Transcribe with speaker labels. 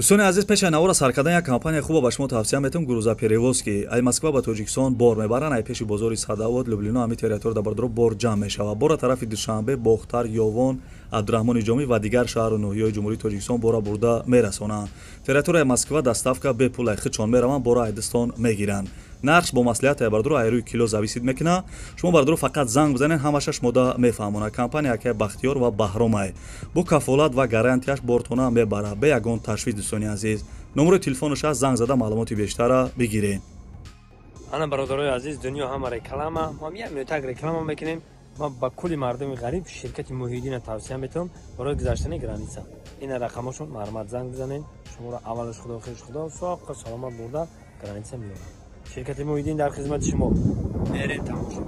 Speaker 1: دوستان عزیز پیش نوار سر کردن یک کمپانی خوب با شما توصیه میتونم گروزا پریوز که ای مسکو با تاجیکستان بار میبرن ای پیش بازار صداوت لوبلینا همی تریتور در بردرو بار جمع میشه بار طرف دوشنبه باختر یوان عبدالرحمن جامی و دیگر شهر و ناحیه‌های جمهوری تاجیکستان بارا برده میرسونن تریتور مسکو دستافکا به پول خچون میروان بارا ایدستان میگیرن نقش با مصلحت بردرو ایروی کیلو زویسید میکنه شما بردرو فقط زنگ بزنین همشش مده میفهمونه کمپانی که بختیار و بهرام بو کفالت و گارانتیش بورتونا میبره به یگان تشویش دوستان عزیز نمره تلفنش از زنگ زده معلوماتی بیشتر بگیرین.
Speaker 2: انا برادرای عزیز دنیا هم رکلامه ما میام تگ رکلام میکنیم ما با کلی مردم غریب شرکت موحدین توصیه میتونم برای گذشتن گرانیسا این رقمشون مرمت زنگ بزنین شما را اولش خدا خیرش خدا ساق سلامت برده گرانیسا میارن شرکت موحدین در خدمت شما برید تماشا